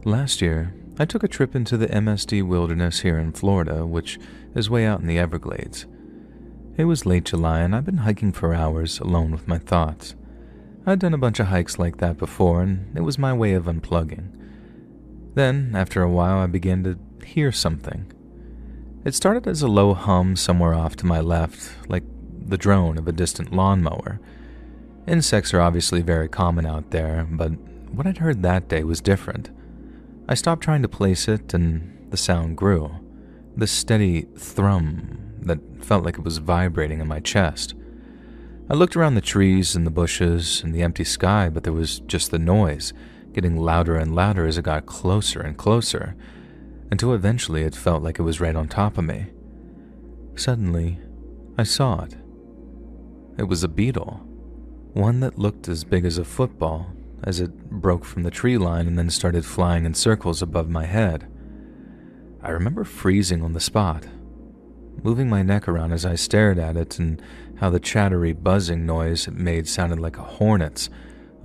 Last year, I took a trip into the MSD wilderness here in Florida, which is way out in the Everglades. It was late July and I'd been hiking for hours alone with my thoughts. I'd done a bunch of hikes like that before and it was my way of unplugging. Then, after a while, I began to hear something. It started as a low hum somewhere off to my left, like the drone of a distant lawnmower. Insects are obviously very common out there, but what I'd heard that day was different. I stopped trying to place it, and the sound grew. This steady thrum that felt like it was vibrating in my chest. I looked around the trees and the bushes and the empty sky, but there was just the noise, getting louder and louder as it got closer and closer, until eventually it felt like it was right on top of me. Suddenly, I saw it. It was a beetle, one that looked as big as a football, as it broke from the tree line and then started flying in circles above my head. I remember freezing on the spot, moving my neck around as I stared at it, and how the chattery buzzing noise it made sounded like a hornet's,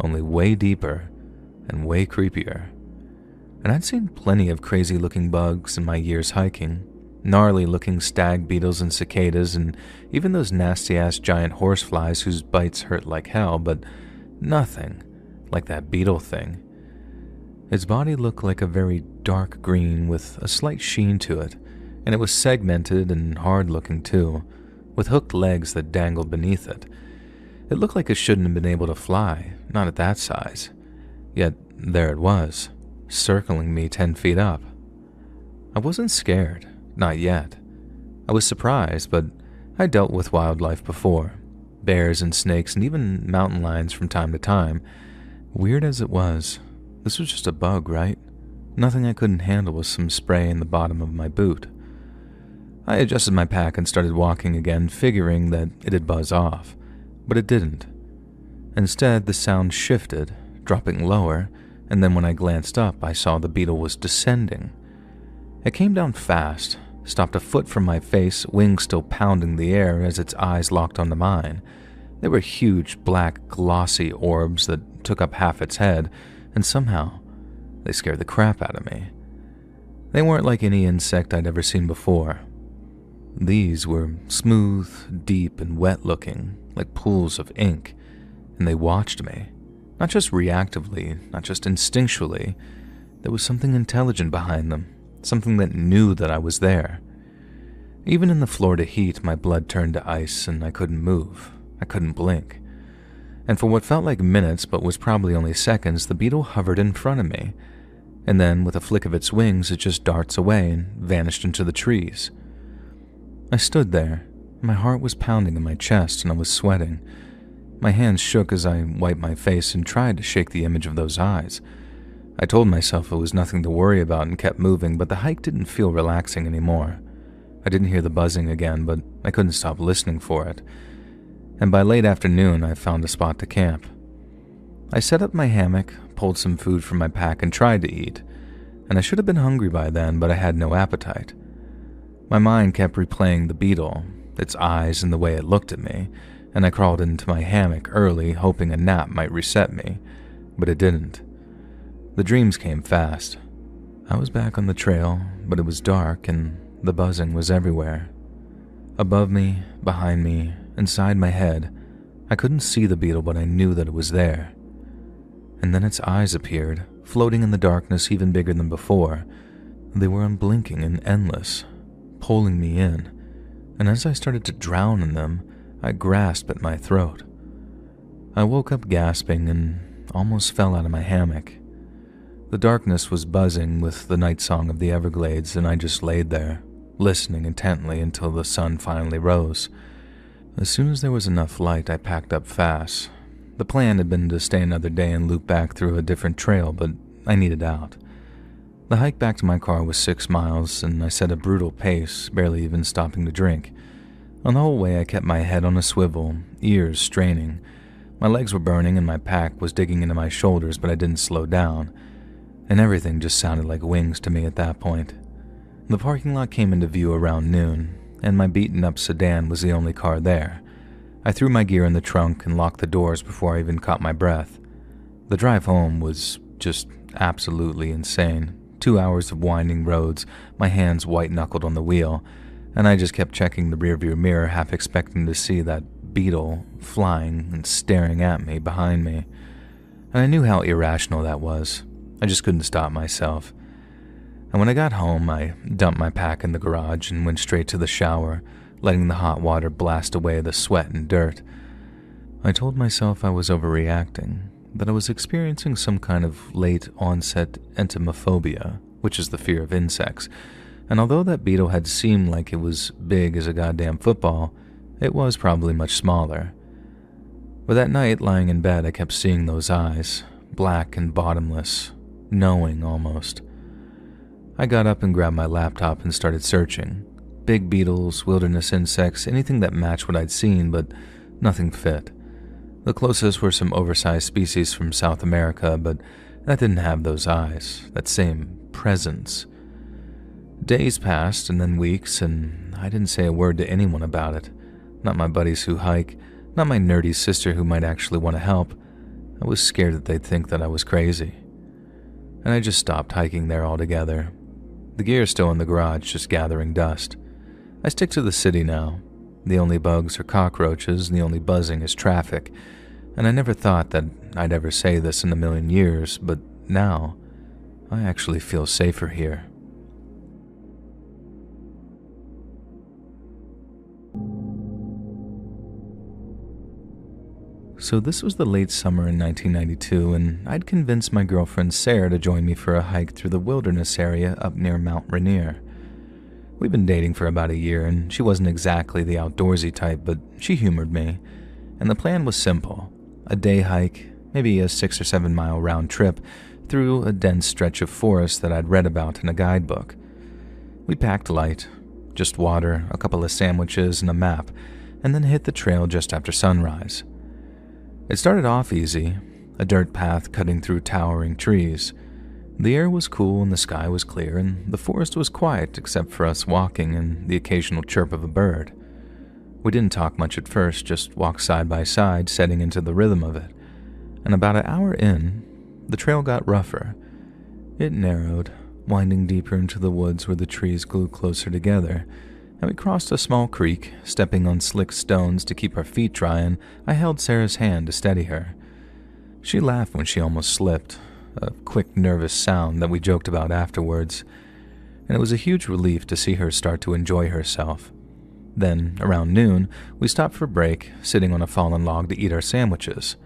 only way deeper and way creepier. And I'd seen plenty of crazy-looking bugs in my years hiking, gnarly-looking stag beetles and cicadas, and even those nasty-ass giant horseflies whose bites hurt like hell, but nothing like that beetle thing. Its body looked like a very dark green with a slight sheen to it, and it was segmented and hard-looking too, with hooked legs that dangled beneath it. It looked like it shouldn't have been able to fly, not at that size. Yet there it was, circling me 10 feet up. I wasn't scared, not yet. I was surprised, but I dealt with wildlife before, bears and snakes and even mountain lions from time to time. Weird as it was, this was just a bug, right? Nothing I couldn't handle with some spray in the bottom of my boot. I adjusted my pack and started walking again, figuring that it'd buzz off, but it didn't. Instead, the sound shifted, dropping lower, and then when I glanced up, I saw the beetle was descending. It came down fast, stopped a foot from my face, wings still pounding the air as its eyes locked onto mine. They were huge, black, glossy orbs that took up half its head, and somehow, they scared the crap out of me. They weren't like any insect I'd ever seen before. These were smooth, deep, and wet-looking, like pools of ink, and they watched me. Not just reactively, not just instinctually. There was something intelligent behind them, something that knew that I was there. Even in the Florida heat, my blood turned to ice and I couldn't move. I couldn't blink. And for what felt like minutes but was probably only seconds, the beetle hovered in front of me. And then, with a flick of its wings, it just darts away and vanished into the trees. I stood there. My heart was pounding in my chest and I was sweating. My hands shook as I wiped my face and tried to shake the image of those eyes. I told myself it was nothing to worry about and kept moving, but the hike didn't feel relaxing anymore. I didn't hear the buzzing again, but I couldn't stop listening for it. And by late afternoon, I found a spot to camp. I set up my hammock, pulled some food from my pack, and tried to eat. And I should have been hungry by then, but I had no appetite. My mind kept replaying the beetle, its eyes and the way it looked at me, and I crawled into my hammock early, hoping a nap might reset me, but it didn't. The dreams came fast. I was back on the trail, but it was dark and the buzzing was everywhere. Above me, behind me, inside my head, I couldn't see the beetle, but I knew that it was there. And then its eyes appeared, floating in the darkness even bigger than before. They were unblinking and endless, pulling me in, and as I started to drown in them, I grasped at my throat. I woke up gasping and almost fell out of my hammock. The darkness was buzzing with the night song of the Everglades, and I just laid there, listening intently until the sun finally rose. As soon as there was enough light, I packed up fast. The plan had been to stay another day and loop back through a different trail, but I needed out. The hike back to my car was 6 miles, and I set a brutal pace, barely even stopping to drink. On the whole way, I kept my head on a swivel, ears straining. My legs were burning and my pack was digging into my shoulders, but I didn't slow down. And everything just sounded like wings to me at that point. The parking lot came into view around noon, and my beaten-up sedan was the only car there. I threw my gear in the trunk and locked the doors before I even caught my breath. The drive home was just absolutely insane. 2 hours of winding roads, my hands white-knuckled on the wheel, and I just kept checking the rearview mirror, half expecting to see that beetle flying and staring at me behind me. And I knew how irrational that was. I just couldn't stop myself. And when I got home, I dumped my pack in the garage and went straight to the shower, letting the hot water blast away the sweat and dirt. I told myself I was overreacting, that I was experiencing some kind of late-onset entomophobia, which is the fear of insects, and although that beetle had seemed like it was big as a goddamn football, it was probably much smaller. But that night, lying in bed, I kept seeing those eyes, black and bottomless, knowing almost. I got up and grabbed my laptop and started searching. Big beetles, wilderness insects, anything that matched what I'd seen, but nothing fit. The closest were some oversized species from South America, but that didn't have those eyes, that same presence. Days passed, and then weeks, and I didn't say a word to anyone about it. Not my buddies who hike, not my nerdy sister who might actually want to help. I was scared that they'd think that I was crazy. And I just stopped hiking there altogether. The gear's still in the garage, just gathering dust. I stick to the city now. The only bugs are cockroaches, and the only buzzing is traffic. And I never thought that I'd ever say this in a million years, but now, I actually feel safer here. So this was the late summer in 1992, and I'd convinced my girlfriend Sarah to join me for a hike through the wilderness area up near Mount Rainier. We'd been dating for about a year, and she wasn't exactly the outdoorsy type, but she humored me. And the plan was simple. A day hike, maybe a 6 or 7 mile round trip, through a dense stretch of forest that I'd read about in a guidebook. We packed light, just water, a couple of sandwiches, and a map, and then hit the trail just after sunrise. It started off easy, a dirt path cutting through towering trees. The air was cool and the sky was clear, and the forest was quiet except for us walking and the occasional chirp of a bird. We didn't talk much at first, just walked side by side, setting into the rhythm of it. And about an hour in, the trail got rougher. It narrowed, winding deeper into the woods where the trees grew closer together, and we crossed a small creek, stepping on slick stones to keep our feet dry, and I held Sarah's hand to steady her. She laughed when she almost slipped, a quick, nervous sound that we joked about afterwards, and it was a huge relief to see her start to enjoy herself. Then, around noon, we stopped for a break, sitting on a fallen log to eat our sandwiches.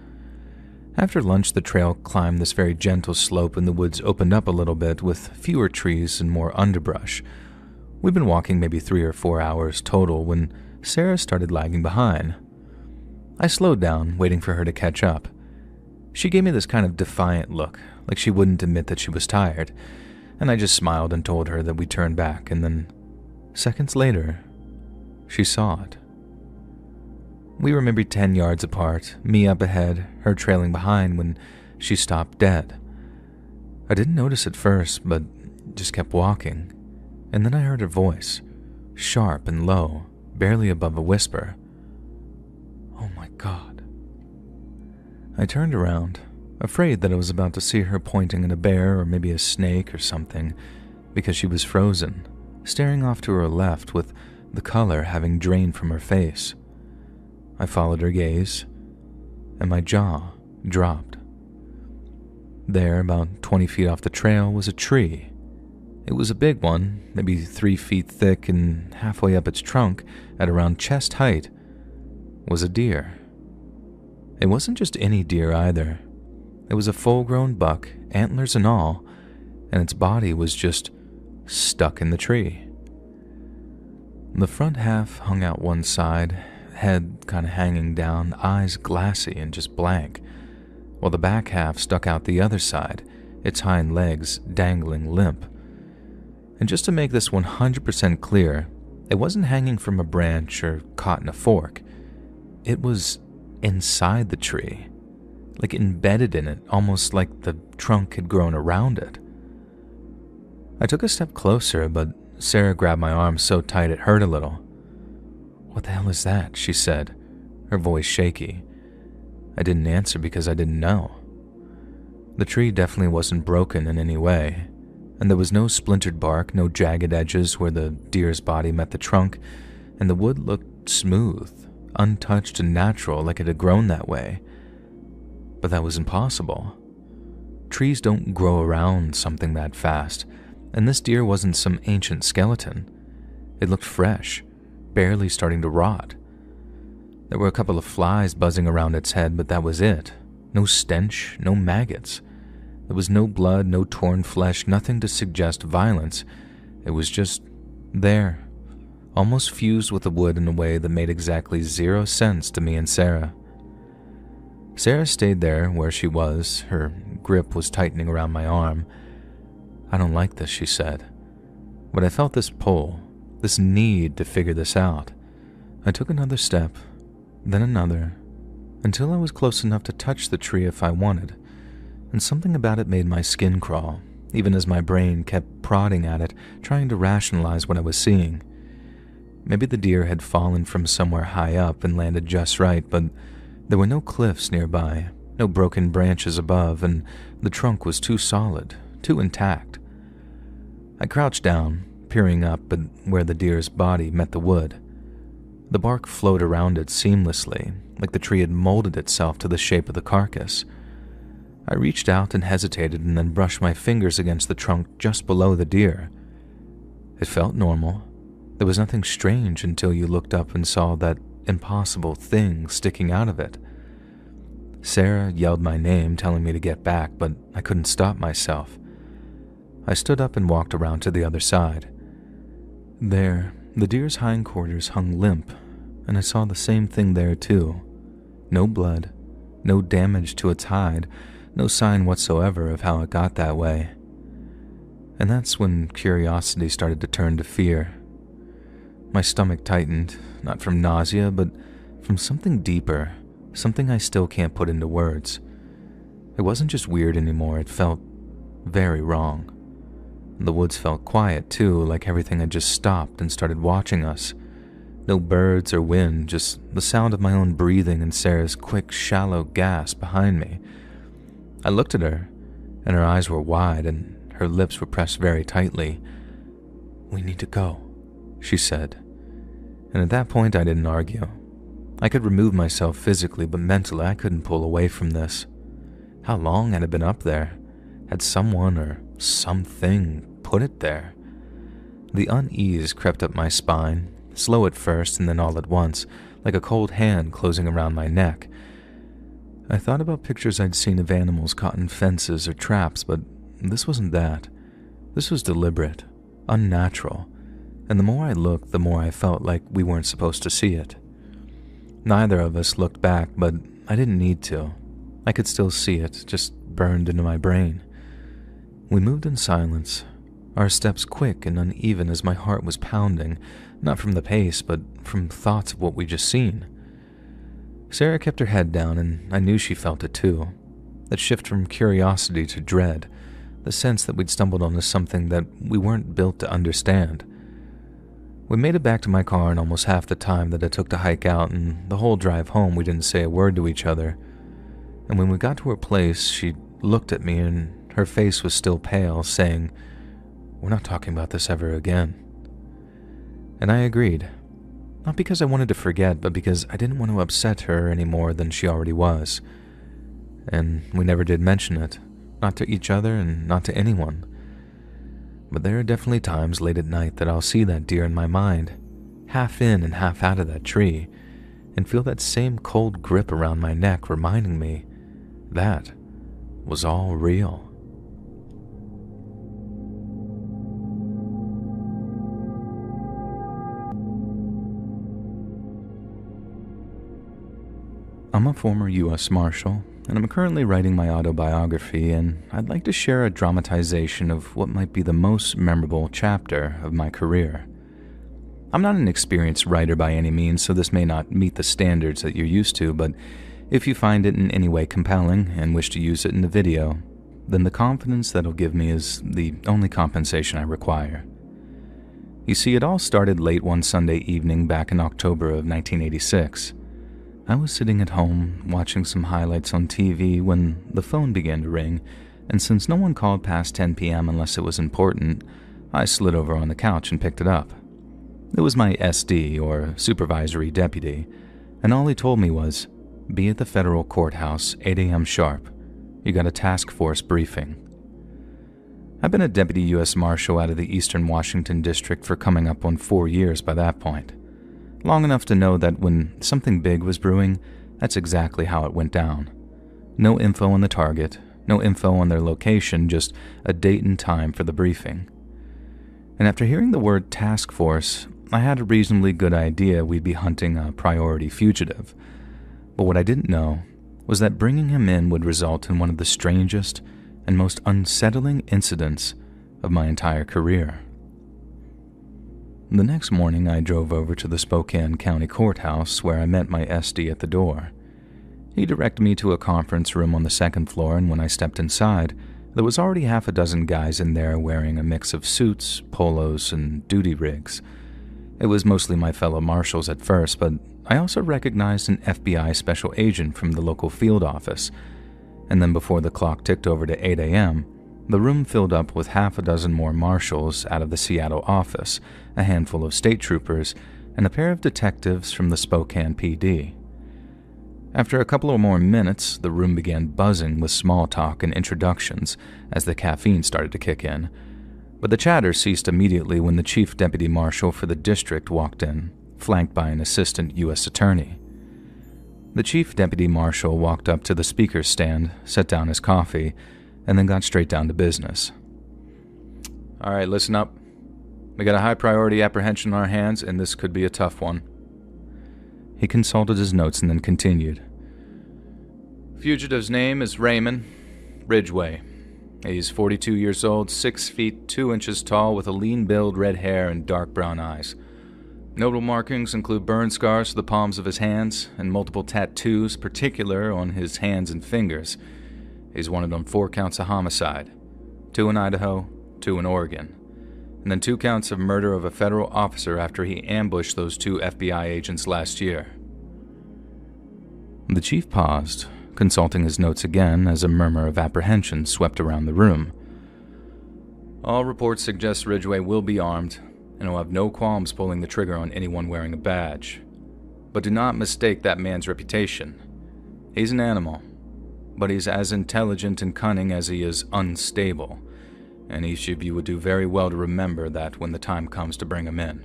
After lunch, the trail climbed this very gentle slope and the woods opened up a little bit with fewer trees and more underbrush. We'd been walking maybe 3 or 4 hours total when Sarah started lagging behind. I slowed down, waiting for her to catch up. She gave me this kind of defiant look, like she wouldn't admit that she was tired, and I just smiled and told her that we turned back, and then, seconds later, she saw it. We were maybe 10 yards apart, me up ahead, her trailing behind when she stopped dead. I didn't notice at first, but just kept walking. And then I heard her voice, sharp and low, barely above a whisper. "Oh my God." I turned around, afraid that I was about to see her pointing at a bear or maybe a snake or something, because she was frozen, staring off to her left with the color having drained from her face. I followed her gaze, and my jaw dropped. There, about 20 feet off the trail, was a tree. It was a big one, maybe 3 feet thick, and halfway up its trunk, at around chest height, was a deer. It wasn't just any deer either. It was a full-grown buck, antlers and all, and its body was just stuck in the tree. The front half hung out one side, head kind of hanging down, eyes glassy and just blank, while the back half stuck out the other side, its hind legs dangling limp. And just to make this 100% clear, it wasn't hanging from a branch or caught in a fork. It was inside the tree, like embedded in it, almost like the trunk had grown around it. I took a step closer, but Sarah grabbed my arm so tight it hurt a little. "What the hell is that?" she said, her voice shaky. I didn't answer because I didn't know. The tree definitely wasn't broken in any way, and there was no splintered bark, no jagged edges where the deer's body met the trunk, and the wood looked smooth, untouched and natural like it had grown that way. But that was impossible. Trees don't grow around something that fast, and this deer wasn't some ancient skeleton. It looked fresh, barely starting to rot. There were a couple of flies buzzing around its head, but that was it. No stench, no maggots. There was no blood, no torn flesh, nothing to suggest violence. It was just there, almost fused with the wood in a way that made exactly 0 sense to me and Sarah. Sarah stayed there where she was. Her grip was tightening around my arm. "I don't like this," she said. But I felt this pull, this need to figure this out. I took another step, then another, until I was close enough to touch the tree if I wanted, and something about it made my skin crawl, even as my brain kept prodding at it, trying to rationalize what I was seeing. Maybe the deer had fallen from somewhere high up and landed just right, but there were no cliffs nearby, no broken branches above, and the trunk was too solid, too intact. I crouched down, peering up at where the deer's body met the wood. The bark flowed around it seamlessly, like the tree had molded itself to the shape of the carcass. I reached out and hesitated and then brushed my fingers against the trunk just below the deer. It felt normal. There was nothing strange until you looked up and saw that impossible thing sticking out of it. Sarah yelled my name, telling me to get back, but I couldn't stop myself. I stood up and walked around to the other side. There, the deer's hindquarters hung limp, and I saw the same thing there too. No blood, no damage to its hide, no sign whatsoever of how it got that way. And that's when curiosity started to turn to fear. My stomach tightened, not from nausea, but from something deeper, something I still can't put into words. It wasn't just weird anymore, it felt very wrong. The woods felt quiet too, like everything had just stopped and started watching us. No birds or wind, just the sound of my own breathing and Sarah's quick, shallow gasp behind me. I looked at her, and her eyes were wide and her lips were pressed very tightly. "We need to go," she said. And at that point I didn't argue. I could remove myself physically, but mentally I couldn't pull away from this. How long had it been up there? Had someone or something put it there? The unease crept up my spine, slow at first and then all at once, like a cold hand closing around my neck. I thought about pictures I'd seen of animals caught in fences or traps, but this wasn't that. This was deliberate, unnatural, and the more I looked, the more I felt like we weren't supposed to see it. Neither of us looked back, but I didn't need to. I could still see it, just burned into my brain. We moved in silence, our steps quick and uneven as my heart was pounding, not from the pace, but from thoughts of what we'd just seen. Sarah kept her head down, and I knew she felt it too. That shift from curiosity to dread, the sense that we'd stumbled onto something that we weren't built to understand. We made it back to my car in almost half the time that it took to hike out, and the whole drive home we didn't say a word to each other. And when we got to her place, she looked at me and her face was still pale, saying, "We're not talking about this ever again." And I agreed. Not because I wanted to forget, but because I didn't want to upset her any more than she already was. And we never did mention it, not to each other and not to anyone. But there are definitely times late at night that I'll see that deer in my mind, half in and half out of that tree, and feel that same cold grip around my neck reminding me that was all real. I'm a former U.S. Marshal, and I'm currently writing my autobiography, and I'd like to share a dramatization of what might be the most memorable chapter of my career. I'm not an experienced writer by any means, so this may not meet the standards that you're used to, but if you find it in any way compelling and wish to use it in the video, then the confidence that'll give me is the only compensation I require. You see, it all started late one Sunday evening back in October of 1986. I was sitting at home watching some highlights on TV when the phone began to ring, and since no one called past 10 p.m. unless it was important, I slid over on the couch and picked it up. It was my SD, or supervisory deputy, and all he told me was, "Be at the federal courthouse, 8 a.m. sharp. You got a task force briefing." I've been a deputy U.S. Marshal out of the Eastern Washington District for coming up on 4 years by that point. Long enough to know that when something big was brewing, that's exactly how it went down. No info on the target, no info on their location, just a date and time for the briefing. And after hearing the word task force, I had a reasonably good idea we'd be hunting a priority fugitive. But what I didn't know was that bringing him in would result in one of the strangest and most unsettling incidents of my entire career. The next morning, I drove over to the Spokane County Courthouse where I met my SD at the door. He directed me to a conference room on the second floor, and when I stepped inside, there was already half a dozen guys in there wearing a mix of suits, polos, and duty rigs. It was mostly my fellow marshals at first, but I also recognized an FBI special agent from the local field office. And then before the clock ticked over to 8 a.m., the room filled up with half a dozen more marshals out of the Seattle office, a handful of state troopers, and a pair of detectives from the Spokane PD. After a couple of more minutes, the room began buzzing with small talk and introductions as the caffeine started to kick in. But the chatter ceased immediately when the chief deputy marshal for the district walked in, flanked by an assistant U.S. attorney. The chief deputy marshal walked up to the speaker's stand, set down his coffee, and then got straight down to business. "All right, listen up. We got a high-priority apprehension on our hands, and this could be a tough one." He consulted his notes and then continued. "Fugitive's name is Raymond Ridgway. He's 42 years old, 6 feet 2 inches tall, with a lean build, red hair, and dark brown eyes. Notable markings include burn scars to the palms of his hands and multiple tattoos, particular on his hands and fingers. He's wanted on 4 counts of homicide, 2 in Idaho, 2 in Oregon, and then 2 counts of murder of a federal officer after he ambushed those 2 FBI agents last year." The chief paused, consulting his notes again as a murmur of apprehension swept around the room. "All reports suggest Ridgway will be armed, and will have no qualms pulling the trigger on anyone wearing a badge. But do not mistake that man's reputation. He's an animal, but he's as intelligent and cunning as he is unstable, and each of you would do very well to remember that when the time comes to bring him in."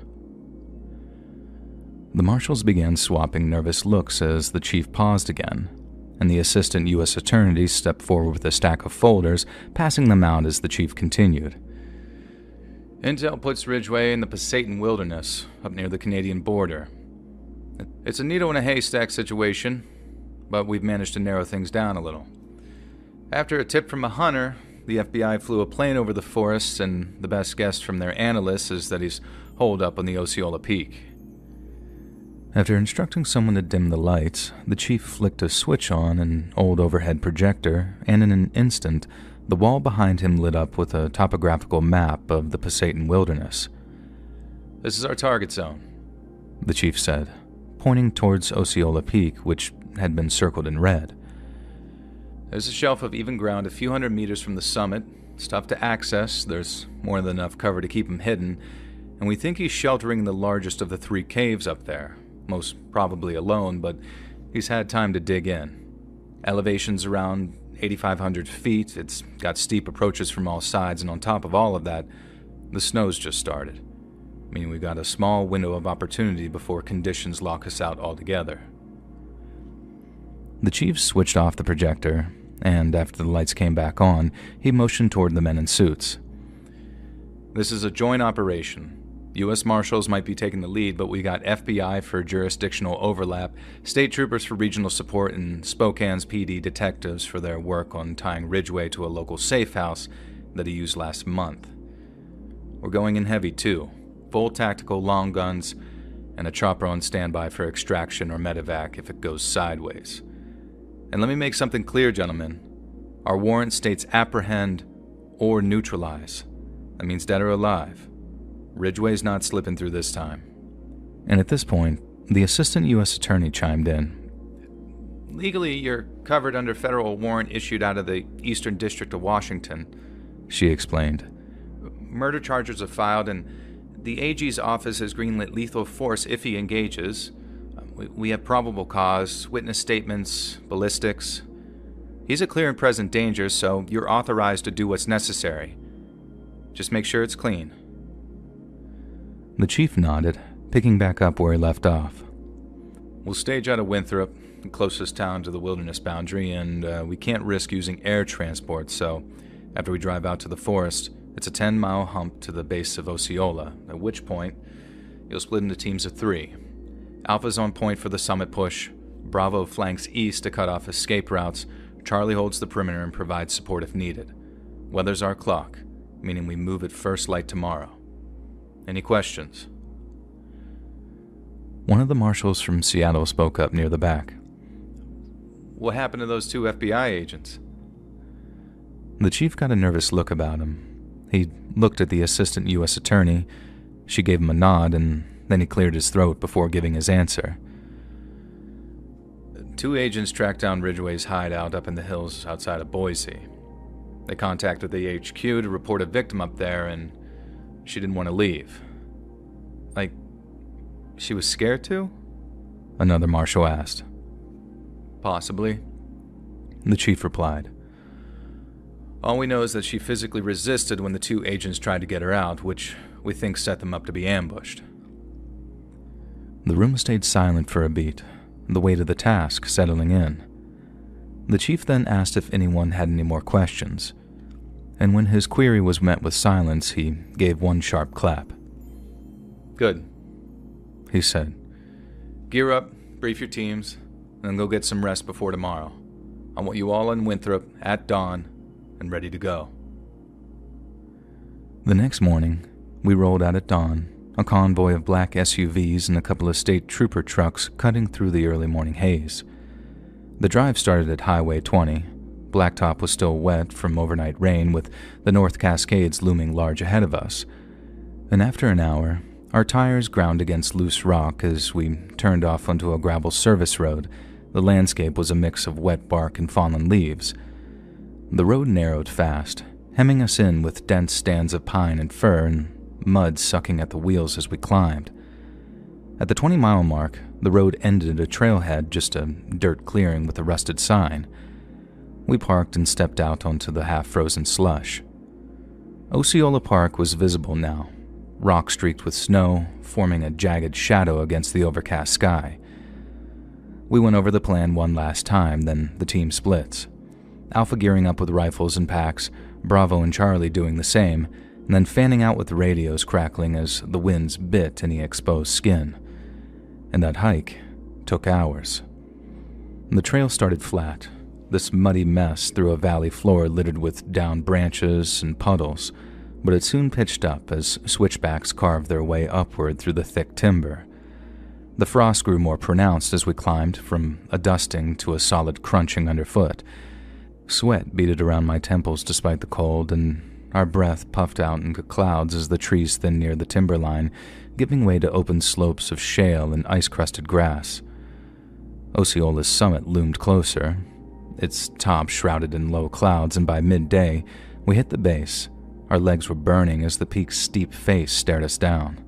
The marshals began swapping nervous looks as the chief paused again, and the assistant U.S. attorney stepped forward with a stack of folders, passing them out as the chief continued. "Intel puts Ridgway in the Pasayten Wilderness, up near the Canadian border. It's a needle in a haystack situation, but we've managed to narrow things down a little. After a tip from a hunter, the FBI flew a plane over the forests, and the best guess from their analysts is that he's holed up on the Osceola Peak." After instructing someone to dim the lights, the chief flicked a switch on an old overhead projector, and in an instant, the wall behind him lit up with a topographical map of the Pasayten Wilderness. "This is our target zone," the chief said, pointing towards Osceola Peak, which had been circled in red. "There's a shelf of even ground a few hundred meters from the summit. It's tough to access, there's more than enough cover to keep him hidden, and we think he's sheltering the largest of the 3 caves up there, most probably alone, but he's had time to dig in. Elevation's around 8,500 feet, it's got steep approaches from all sides, and on top of all of that, the snow's just started, meaning we've got a small window of opportunity before conditions lock us out altogether." The chief switched off the projector, and after the lights came back on, he motioned toward the men in suits. "This is a joint operation. U.S. Marshals might be taking the lead, but we got FBI for jurisdictional overlap, state troopers for regional support, and Spokane's PD detectives for their work on tying Ridgway to a local safe house that he used last month. We're going in heavy, too. Full tactical long guns, and a chopper on standby for extraction or medevac if it goes sideways. And let me make something clear, gentlemen. Our warrant states apprehend or neutralize. That means dead or alive. Ridgway's not slipping through this time." And at this point, the assistant U.S. attorney chimed in, Legally, you're covered under federal warrant issued out of the Eastern District of Washington, she explained. Murder charges are filed, and the AG's office has greenlit lethal force if he engages. We have probable cause, witness statements, ballistics. He's a clear and present danger, so you're authorized to do what's necessary. Just make sure it's clean. The chief nodded, picking back up where he left off. We'll stage out of Winthrop, the closest town to the wilderness boundary, and we can't risk using air transport, so after we drive out to the forest, it's a 10-mile hump to the base of Osceola, at which point you'll split into teams of 3. Alpha's on point for the summit push, Bravo flanks east to cut off escape routes, Charlie holds the perimeter and provides support if needed. Weather's our clock, meaning we move at first light tomorrow. Any questions? One of the marshals from Seattle spoke up near the back. What happened to those 2 FBI agents? The chief got a nervous look about him. He looked at the assistant U.S. attorney. She gave him a nod, and then he cleared his throat before giving his answer. 2 agents tracked down Ridgway's hideout up in the hills outside of Boise. They contacted the HQ to report a victim up there, and she didn't want to leave. Like, she was scared to? Another marshal asked. Possibly, the chief replied. All we know is that she physically resisted when the 2 agents tried to get her out, which we think set them up to be ambushed. The room stayed silent for a beat, the weight of the task settling in. The chief then asked if anyone had any more questions, and when his query was met with silence, he gave one sharp clap. Good, he said. Gear up, brief your teams, and then go get some rest before tomorrow. I want you all in Winthrop at dawn and ready to go. The next morning, we rolled out at dawn, a convoy of black SUVs and a couple of state trooper trucks cutting through the early morning haze. The drive started at Highway 20. Blacktop was still wet from overnight rain, with the North Cascades looming large ahead of us. And after an hour, our tires ground against loose rock as we turned off onto a gravel service road. The landscape was a mix of wet bark and fallen leaves. The road narrowed fast, hemming us in with dense stands of pine and fir and mud sucking at the wheels as we climbed. At the 20-mile mark, the road ended at a trailhead, just a dirt clearing with a rusted sign. We parked and stepped out onto the half-frozen slush. Osceola Park was visible now, rock streaked with snow, forming a jagged shadow against the overcast sky. We went over the plan one last time, then the team splits. Alpha gearing up with rifles and packs, Bravo and Charlie doing the same, and then fanning out with the radios crackling as the winds bit any exposed skin. And that hike took hours. The trail started flat, this muddy mess through a valley floor littered with downed branches and puddles, but it soon pitched up as switchbacks carved their way upward through the thick timber. The frost grew more pronounced as we climbed, from a dusting to a solid crunching underfoot. Sweat beaded around my temples despite the cold, and our breath puffed out into clouds as the trees thinned near the timberline, giving way to open slopes of shale and ice-crusted grass. Osceola's summit loomed closer, its top shrouded in low clouds, and by midday, we hit the base. Our legs were burning as the peak's steep face stared us down.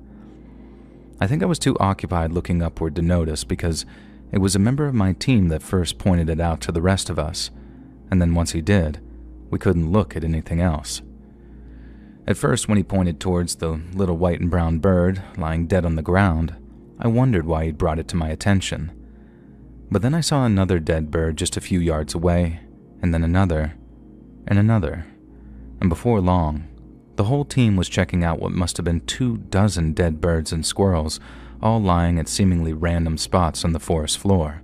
I think I was too occupied looking upward to notice, because it was a member of my team that first pointed it out to the rest of us, and then once he did, we couldn't look at anything else. At first, when he pointed towards the little white and brown bird lying dead on the ground, I wondered why he'd brought it to my attention. But then I saw another dead bird just a few yards away, and then another, and before long, the whole team was checking out what must have been 24 dead birds and squirrels, all lying at seemingly random spots on the forest floor.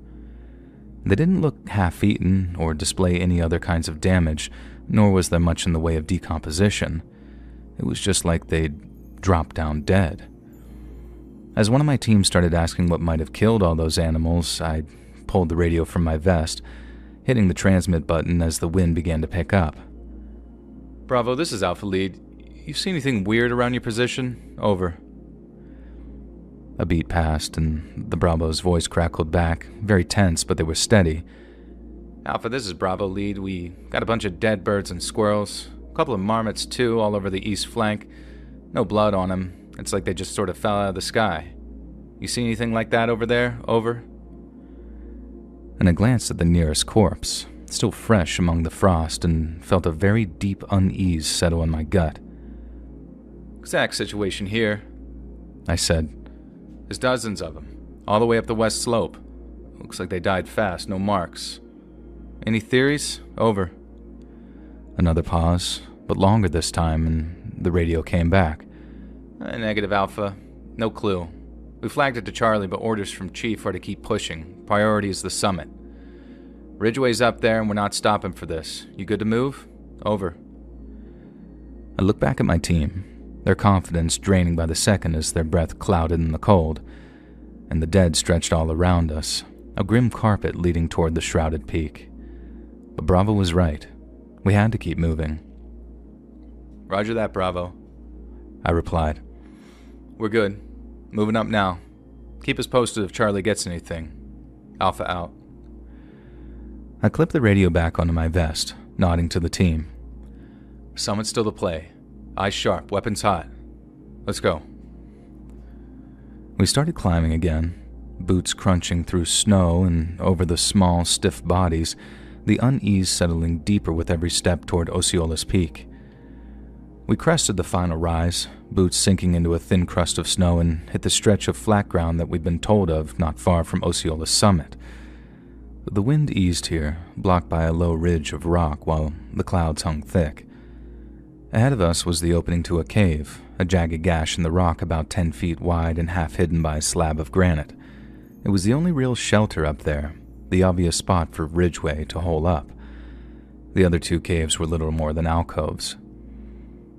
They didn't look half-eaten or display any other kinds of damage, nor was there much in the way of decomposition. It was just like they'd dropped down dead. As one of my team started asking what might have killed all those animals, I pulled the radio from my vest, hitting the transmit button as the wind began to pick up. Bravo, this is Alpha Lead. You see anything weird around your position? Over. A beat passed, and the Bravo's voice crackled back, very tense, but they were steady. Alpha, this is Bravo lead. We got a bunch of dead birds and squirrels. A couple of marmots, too, all over the east flank. No blood on them. It's like they just sort of fell out of the sky. You see anything like that over there? Over? And I glanced at the nearest corpse, still fresh among the frost, and felt a very deep unease settle in my gut. Exact situation here, I said. There's dozens of them, all the way up the west slope. Looks like they died fast, no marks. Any theories? Over. Another pause, but longer this time, and the radio came back. Negative, Alpha. No clue. We flagged it to Charlie, but orders from Chief are to keep pushing. Priority is the summit. Ridgeway's up there, and we're not stopping for this. You good to move? Over. I looked back at my team, their confidence draining by the second as their breath clouded in the cold, and the dead stretched all around us, a grim carpet leading toward the shrouded peak. But Bravo was right. We had to keep moving. Roger that, Bravo, I replied. We're good. Moving up now. Keep us posted if Charlie gets anything. Alpha out. I clipped the radio back onto my vest, nodding to the team. Summit's still to play. Eyes sharp, weapons hot. Let's go. We started climbing again, boots crunching through snow and over the small, stiff bodies, the unease settling deeper with every step toward Osceola's Peak. We crested the final rise, boots sinking into a thin crust of snow, and hit the stretch of flat ground that we'd been told of not far from Osceola's summit. The wind eased here, blocked by a low ridge of rock while the clouds hung thick. Ahead of us was the opening to a cave, a jagged gash in the rock about 10 feet wide and half hidden by a slab of granite. It was the only real shelter up there, the obvious spot for Ridgeway to hole up. The other two caves were little more than alcoves.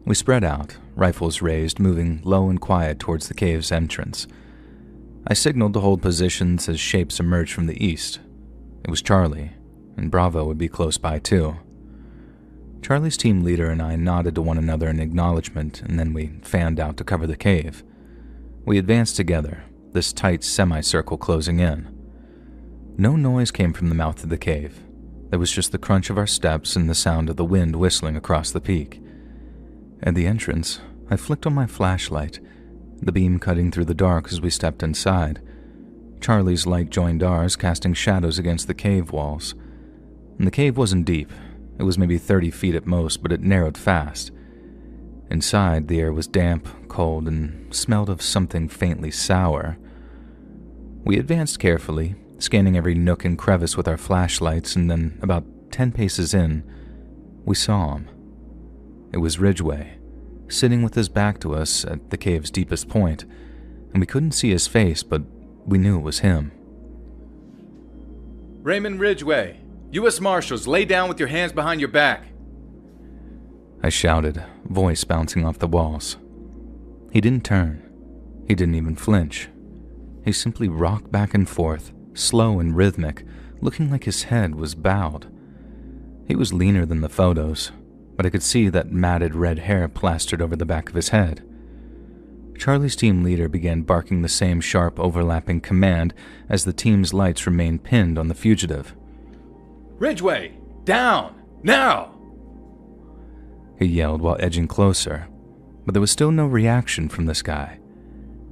We spread out, rifles raised, moving low and quiet towards the cave's entrance. I signaled to hold positions as shapes emerged from the east. It was Charlie, and Bravo would be close by too. Charlie's team leader and I nodded to one another in acknowledgement, and then we fanned out to cover the cave. We advanced together, this tight semicircle closing in. No noise came from the mouth of the cave. There was just the crunch of our steps and the sound of the wind whistling across the peak. At the entrance, I flicked on my flashlight, the beam cutting through the dark as we stepped inside. Charlie's light joined ours, casting shadows against the cave walls. And the cave wasn't deep. It was maybe 30 feet at most, but it narrowed fast. Inside, the air was damp, cold, and smelled of something faintly sour. We advanced carefully, scanning every nook and crevice with our flashlights, and then, about 10 paces in, we saw him. It was Ridgeway, sitting with his back to us at the cave's deepest point, and we couldn't see his face, but we knew it was him. Raymond Ridgeway, U.S. Marshals, lay down with your hands behind your back, I shouted, voice bouncing off the walls. He didn't turn. He didn't even flinch. He simply rocked back and forth, slow and rhythmic, looking like his head was bowed. He was leaner than the photos, but I could see that matted red hair plastered over the back of his head. Charlie's team leader began barking the same sharp, overlapping command as the team's lights remained pinned on the fugitive. Ridgeway! Down! Now! He yelled while edging closer, but there was still no reaction from this guy.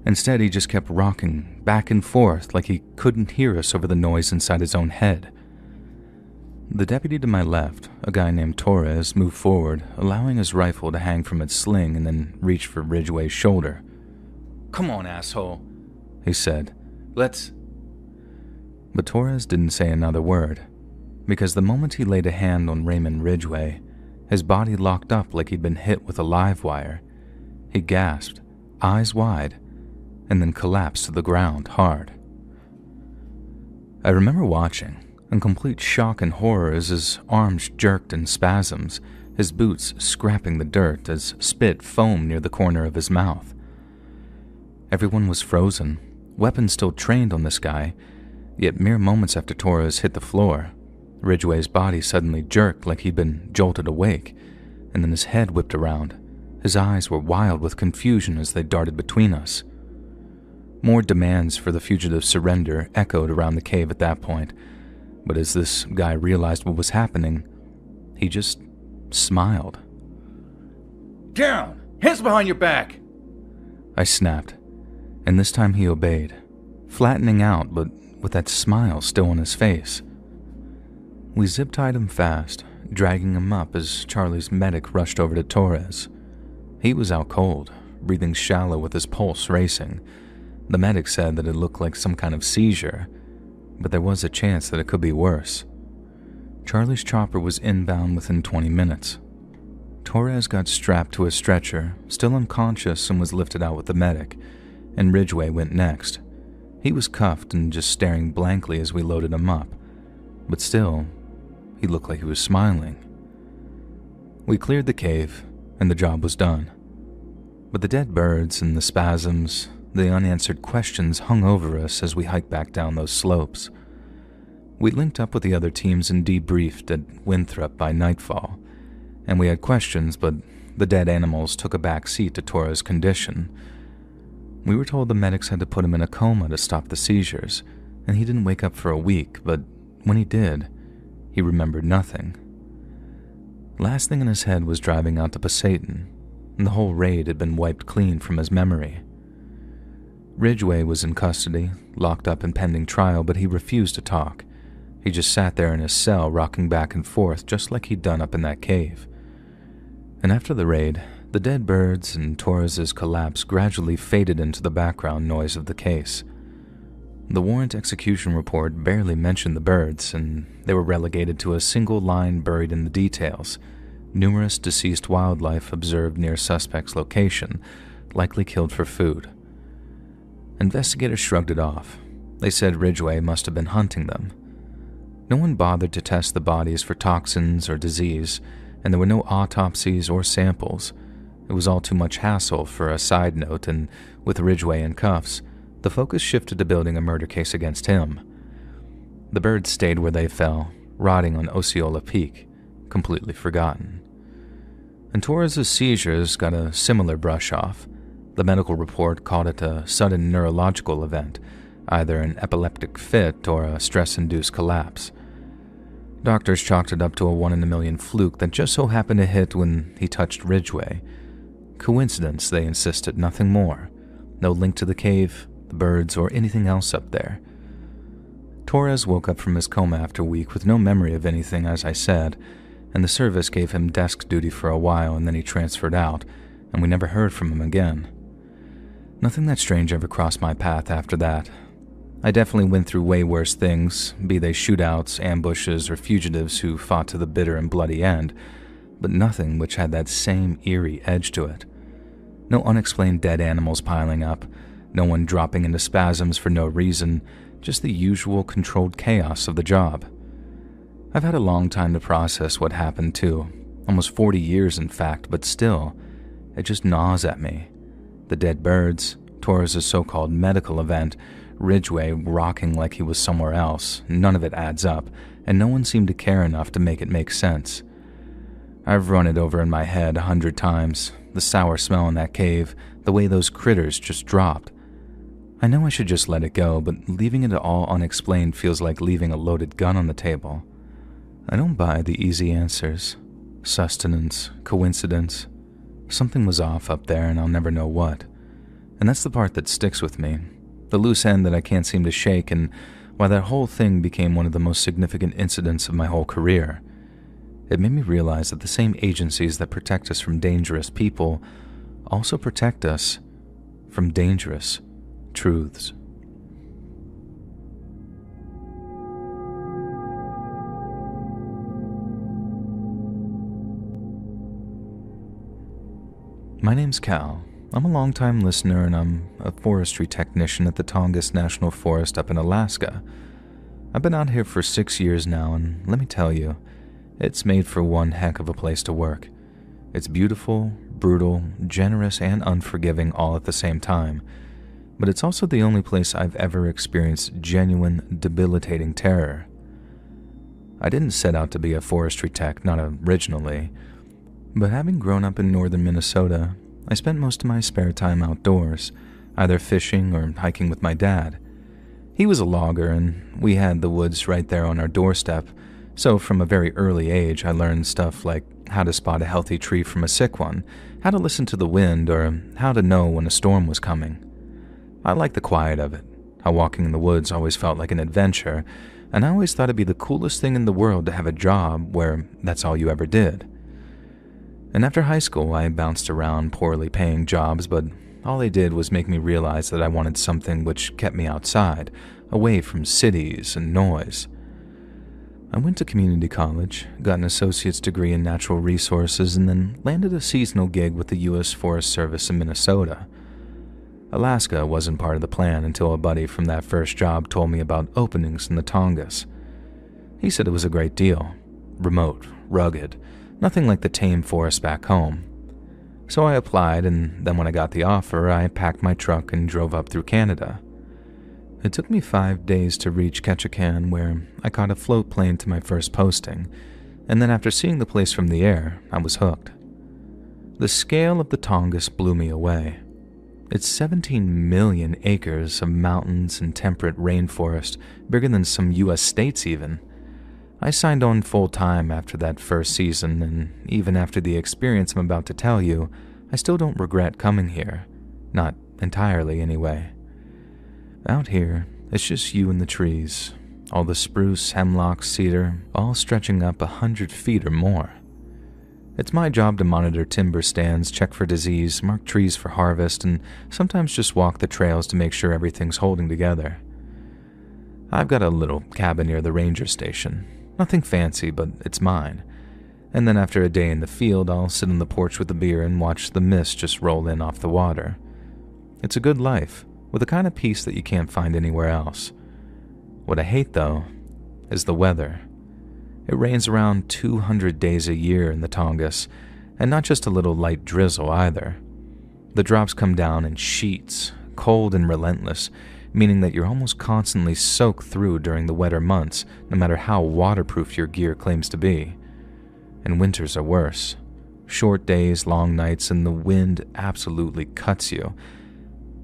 Instead, he just kept rocking back and forth like he couldn't hear us over the noise inside his own head. The deputy to my left, a guy named Torres, moved forward, allowing his rifle to hang from its sling and then reached for Ridgeway's shoulder. Come on, asshole, he said. Let's... But Torres didn't say another word, because the moment he laid a hand on Raymond Ridgeway, his body locked up like he'd been hit with a live wire. He gasped, eyes wide, and then collapsed to the ground hard. I remember watching, in complete shock and horror as his arms jerked in spasms, his boots scraping the dirt as spit foamed near the corner of his mouth. Everyone was frozen, weapons still trained on this guy, yet mere moments after Torres hit the floor, Ridgeway's body suddenly jerked like he'd been jolted awake, and then his head whipped around. His eyes were wild with confusion as they darted between us. More demands for the fugitive's surrender echoed around the cave at that point, But as this guy realized what was happening, he just smiled. Down! Hands behind your back! I snapped, and this time he obeyed, flattening out but with that smile still on his face. We zip-tied him fast, dragging him up as Charlie's medic rushed over to Torres. He was out cold, breathing shallow with his pulse racing. The medic said that it looked like some kind of seizure, but there was a chance that it could be worse. Charlie's chopper was inbound within 20 minutes. Torres got strapped to a stretcher, still unconscious, and was lifted out with the medic, and Ridgway went next. He was cuffed and just staring blankly as we loaded him up, but still, he looked like he was smiling. We cleared the cave, and the job was done. But the dead birds and the spasms, the unanswered questions hung over us as we hiked back down those slopes. We linked up with the other teams and debriefed at Winthrop by nightfall, and we had questions, but the dead animals took a back seat to Torres' condition. We were told the medics had to put him in a coma to stop the seizures, and he didn't wake up for a week, but when he did, he remembered nothing. Last thing in his head was driving out to Pasayten, and the whole raid had been wiped clean from his memory. Ridgway was in custody, locked up in pending trial, but he refused to talk. He just sat there in his cell, rocking back and forth, just like he'd done up in that cave. And after the raid, the dead birds and Torres's collapse gradually faded into the background noise of the case. The warrant execution report barely mentioned the birds, and they were relegated to a single line buried in the details. Numerous deceased wildlife observed near suspect's location, likely killed for food. Investigators shrugged it off. They said Ridgway must have been hunting them. No one bothered to test the bodies for toxins or disease, and there were no autopsies or samples. It was all too much hassle for a side note, and with Ridgway in cuffs, the focus shifted to building a murder case against him. The birds stayed where they fell, rotting on Osceola Peak, completely forgotten. And Torres' seizures got a similar brush-off. The medical report called it a sudden neurological event, either an epileptic fit or a stress-induced collapse. Doctors chalked it up to a 1 in a million fluke that just so happened to hit when he touched Ridgway. Coincidence, they insisted, nothing more. No link to the cave, the birds, or anything else up there. Torres woke up from his coma after a week with no memory of anything, as I said, and the service gave him desk duty for a while, and then he transferred out, and we never heard from him again. Nothing that strange ever crossed my path after that. I definitely went through way worse things, be they shootouts, ambushes, or fugitives who fought to the bitter and bloody end, but nothing which had that same eerie edge to it. No unexplained dead animals piling up, no one dropping into spasms for no reason, just the usual controlled chaos of the job. I've had a long time to process what happened too, almost 40 years in fact, but still, it just gnaws at me. The dead birds, Torres' so-called medical event, Ridgway rocking like he was somewhere else, none of it adds up, and no one seemed to care enough to make it make sense. I've run it over in my head 100 times, the sour smell in that cave, the way those critters just dropped. I know I should just let it go, but leaving it all unexplained feels like leaving a loaded gun on the table. I don't buy the easy answers. Sustenance, coincidence. Something was off up there and I'll never know what. And that's the part that sticks with me. The loose end that I can't seem to shake, and why that whole thing became one of the most significant incidents of my whole career. It made me realize that the same agencies that protect us from dangerous people also protect us from dangerous truths. My name's Cal. I'm a longtime listener, and I'm a forestry technician at the Tongass National Forest up in Alaska. I've been out here for 6 years now, and let me tell you, it's made for one heck of a place to work. It's beautiful, brutal, generous, and unforgiving all at the same time, but it's also the only place I've ever experienced genuine, debilitating terror. I didn't set out to be a forestry tech, not originally, but having grown up in northern Minnesota, I spent most of my spare time outdoors, either fishing or hiking with my dad. He was a logger, and we had the woods right there on our doorstep, so from a very early age I learned stuff like how to spot a healthy tree from a sick one, how to listen to the wind, or how to know when a storm was coming. I liked the quiet of it, how walking in the woods always felt like an adventure, and I always thought it'd be the coolest thing in the world to have a job where that's all you ever did. And after high school, I bounced around poorly paying jobs, but all they did was make me realize that I wanted something which kept me outside, away from cities and noise. I went to community college, got an associate's degree in natural resources, and then landed a seasonal gig with the U.S. Forest Service in Minnesota. Alaska wasn't part of the plan until a buddy from that first job told me about openings in the Tongass. He said it was a great deal, remote, rugged, nothing like the tame forest back home. So I applied, and then when I got the offer, I packed my truck and drove up through Canada. It took me 5 days to reach Ketchikan, where I caught a float plane to my first posting, and then after seeing the place from the air, I was hooked. The scale of the Tongass blew me away. It's 17 million acres of mountains and temperate rainforest, bigger than some U.S. states even. I signed on full-time after that first season, and even after the experience I'm about to tell you, I still don't regret coming here. Not entirely, anyway. Out here, it's just you and the trees, all the spruce, hemlock, cedar, all stretching up 100 feet or more. It's my job to monitor timber stands, check for disease, mark trees for harvest, and sometimes just walk the trails to make sure everything's holding together. I've got a little cabin near the ranger station. Nothing fancy, but it's mine. And then after a day in the field, I'll sit on the porch with a beer and watch the mist just roll in off the water. It's a good life, with a kind of peace that you can't find anywhere else. What I hate, though, is the weather. It rains around 200 days a year in the Tongass, and not just a little light drizzle either. The drops come down in sheets, cold and relentless, meaning that you're almost constantly soaked through during the wetter months, no matter how waterproof your gear claims to be. And winters are worse. Short days, long nights, and the wind absolutely cuts you.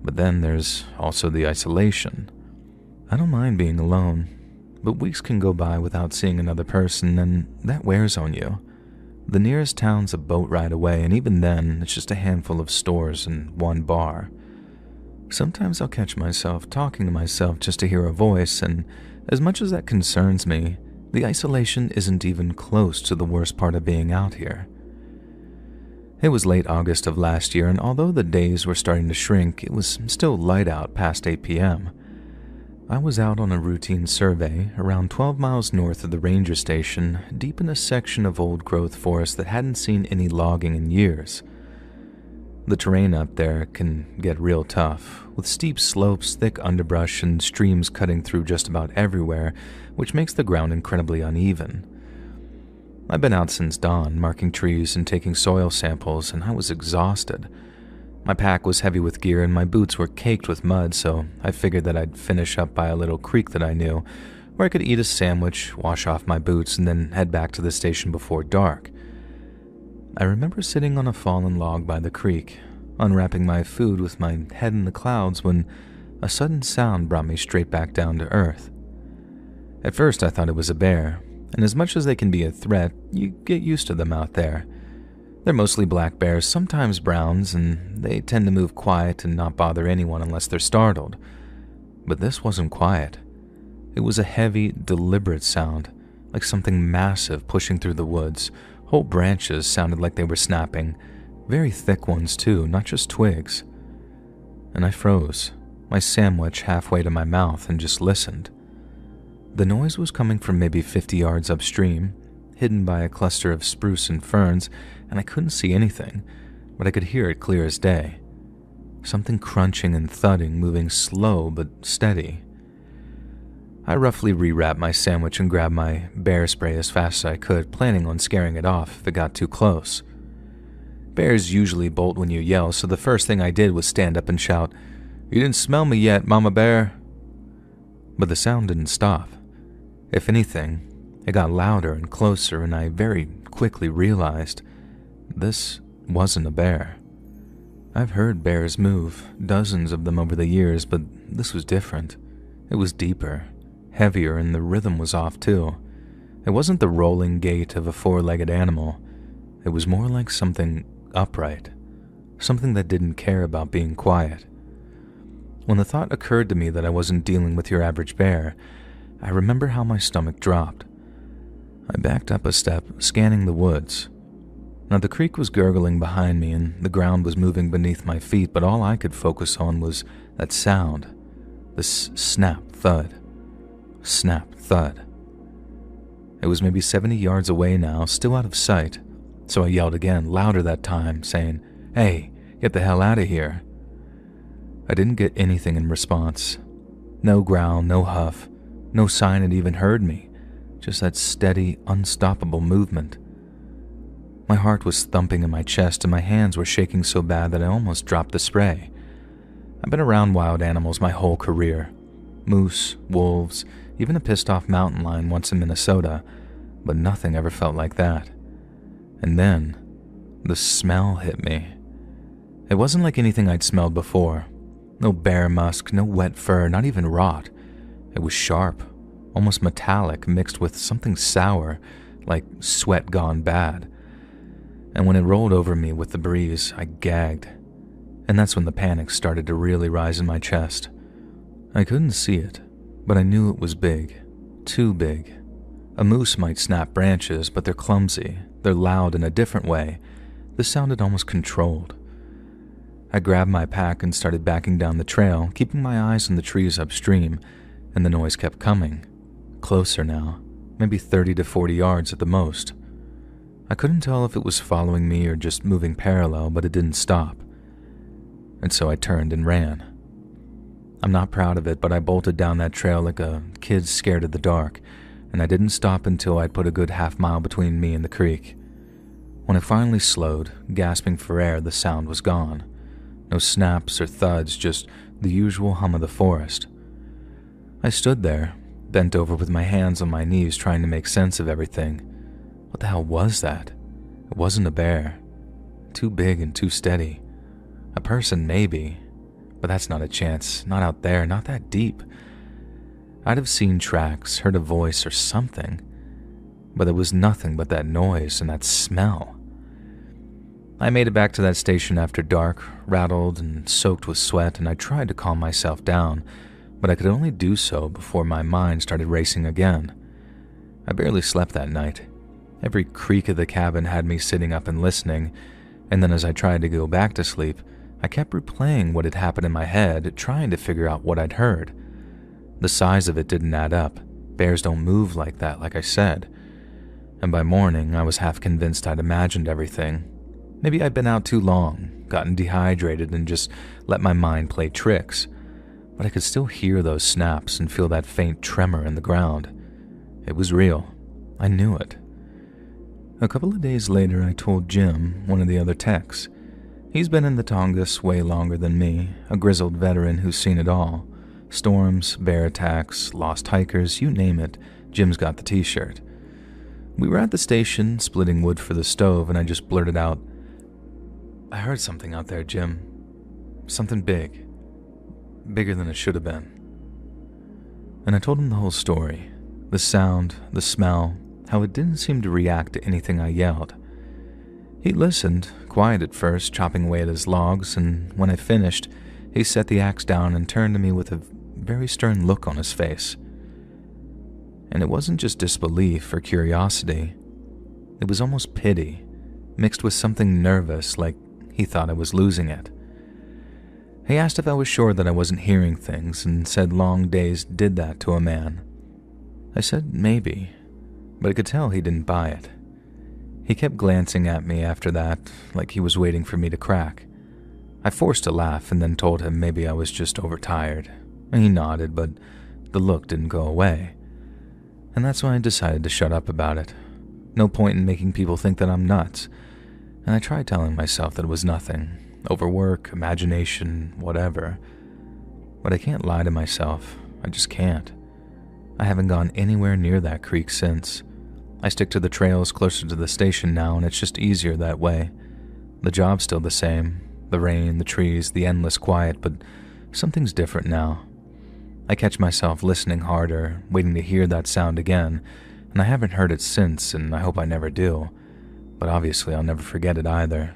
But then there's also the isolation. I don't mind being alone, but weeks can go by without seeing another person, and that wears on you. The nearest town's a boat ride away, and even then, it's just a handful of stores and one bar. Sometimes I'll catch myself talking to myself just to hear a voice, and as much as that concerns me, the isolation isn't even close to the worst part of being out here. It was late August of last year, and although the days were starting to shrink, it was still light out past 8 p.m. I was out on a routine survey around 12 miles north of the ranger station, deep in a section of old-growth forest that hadn't seen any logging in years. The terrain up there can get real tough, with steep slopes, thick underbrush, and streams cutting through just about everywhere, which makes the ground incredibly uneven. I've been out since dawn, marking trees and taking soil samples, and I was exhausted. My pack was heavy with gear and my boots were caked with mud, so I figured that I'd finish up by a little creek that I knew, where I could eat a sandwich, wash off my boots, and then head back to the station before dark. I remember sitting on a fallen log by the creek, unwrapping my food with my head in the clouds when a sudden sound brought me straight back down to earth. At first I thought it was a bear, and as much as they can be a threat, you get used to them out there. They're mostly black bears, sometimes browns, and they tend to move quiet and not bother anyone unless they're startled. But this wasn't quiet. It was a heavy, deliberate sound, like something massive pushing through the woods. Whole branches sounded like they were snapping, very thick ones too, not just twigs. And I froze, my sandwich halfway to my mouth, and just listened. The noise was coming from maybe 50 yards upstream, hidden by a cluster of spruce and ferns, and I couldn't see anything, but I could hear it clear as day. Something crunching and thudding, moving slow but steady. I roughly rewrapped my sandwich and grabbed my bear spray as fast as I could, planning on scaring it off if it got too close. Bears usually bolt when you yell, so the first thing I did was stand up and shout, "You didn't smell me yet, Mama Bear." But the sound didn't stop. If anything, it got louder and closer, and I very quickly realized this wasn't a bear. I've heard bears move, dozens of them over the years, but this was different. It was deeper, heavier, and the rhythm was off too. It wasn't the rolling gait of a four-legged animal. It was more like something upright, something that didn't care about being quiet. When the thought occurred to me that I wasn't dealing with your average bear, I remember how my stomach dropped. I backed up a step, scanning the woods. Now the creek was gurgling behind me and the ground was moving beneath my feet, but all I could focus on was that sound. This snap, thud. Snap, thud. It was maybe 70 yards away now, still out of sight, so I yelled again, louder that time, saying, "Hey, get the hell out of here." I didn't get anything in response. No growl, no huff, no sign it even heard me, just that steady, unstoppable movement. My heart was thumping in my chest and my hands were shaking so bad that I almost dropped the spray. I've been around wild animals my whole career. Moose, wolves, even a pissed-off mountain lion once in Minnesota, but nothing ever felt like that. And then, the smell hit me. It wasn't like anything I'd smelled before. No bear musk, no wet fur, not even rot. It was sharp, almost metallic, mixed with something sour, like sweat gone bad. And when it rolled over me with the breeze, I gagged. And that's when the panic started to really rise in my chest. I couldn't see it, but I knew it was big. Too big. A moose might snap branches, but they're clumsy. They're loud in a different way. This sounded almost controlled. I grabbed my pack and started backing down the trail, keeping my eyes on the trees upstream, and the noise kept coming. Closer now, maybe 30 to 40 yards at the most. I couldn't tell if it was following me or just moving parallel, but it didn't stop. And so I turned and ran. I'm not proud of it, but I bolted down that trail like a kid scared of the dark, and I didn't stop until I'd put a good half-mile between me and the creek. When I finally slowed, gasping for air, the sound was gone. No snaps or thuds, just the usual hum of the forest. I stood there, bent over with my hands on my knees trying to make sense of everything. What the hell was that? It wasn't a bear. Too big and too steady. A person, maybe, but that's not a chance. Not out there, not that deep. I'd have seen tracks, heard a voice or something, but there was nothing but that noise and that smell. I made it back to that station after dark, rattled and soaked with sweat, and I tried to calm myself down, but I could only do so before my mind started racing again. I barely slept that night. Every creak of the cabin had me sitting up and listening, and then as I tried to go back to sleep, I kept replaying what had happened in my head, trying to figure out what I'd heard. The size of it didn't add up. Bears don't move like that, like I said. And by morning, I was half convinced I'd imagined everything. Maybe I'd been out too long, gotten dehydrated, and just let my mind play tricks. But I could still hear those snaps and feel that faint tremor in the ground. It was real. I knew it. A couple of days later, I told Jim, one of the other techs. He's been in the Tongass way longer than me, a grizzled veteran who's seen it all. Storms, bear attacks, lost hikers, you name it, Jim's got the t-shirt. We were at the station, splitting wood for the stove, and I just blurted out, "I heard something out there, Jim. Something big. Bigger than it should have been." And I told him the whole story. The sound, the smell, how it didn't seem to react to anything I yelled. He listened, quiet at first, chopping away at his logs, and when I finished, he set the axe down and turned to me with a very stern look on his face. And it wasn't just disbelief or curiosity. It was almost pity, mixed with something nervous, like he thought I was losing it. He asked if I was sure that I wasn't hearing things, and said long days did that to a man. I said maybe, but I could tell he didn't buy it. He kept glancing at me after that, like he was waiting for me to crack. I forced a laugh and then told him maybe I was just overtired. He nodded, but the look didn't go away. And that's why I decided to shut up about it. No point in making people think that I'm nuts. And I tried telling myself that it was nothing. Overwork, imagination, whatever. But I can't lie to myself. I just can't. I haven't gone anywhere near that creek since. I stick to the trails closer to the station now, and it's just easier that way. The job's still the same. The rain, the trees, the endless quiet, but something's different now. I catch myself listening harder, waiting to hear that sound again, and I haven't heard it since, and I hope I never do. But obviously I'll never forget it either.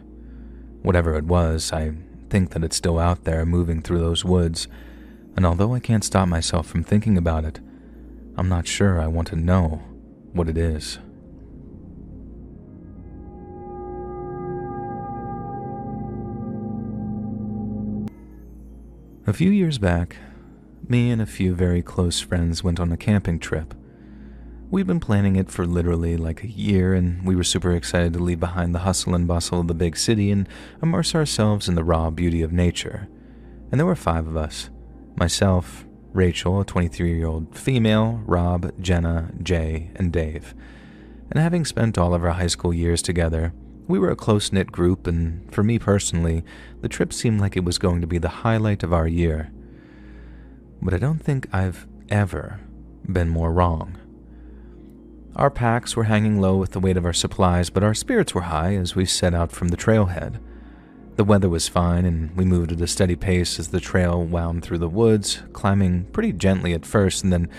Whatever it was, I think that it's still out there moving through those woods, and although I can't stop myself from thinking about it, I'm not sure I want to know what it is. A few years back, me and a few very close friends went on a camping trip. We'd been planning it for literally like a year, and we were super excited to leave behind the hustle and bustle of the big city and immerse ourselves in the raw beauty of nature. And there were 5 of us. Myself, Rachel, a 23-year-old female, Rob, Jenna, Jay, and Dave. And having spent all of our high school years together, we were a close-knit group, and for me personally, the trip seemed like it was going to be the highlight of our year. But I don't think I've ever been more wrong. Our packs were hanging low with the weight of our supplies, but our spirits were high as we set out from the trailhead. The weather was fine, and we moved at a steady pace as the trail wound through the woods, climbing pretty gently at first and then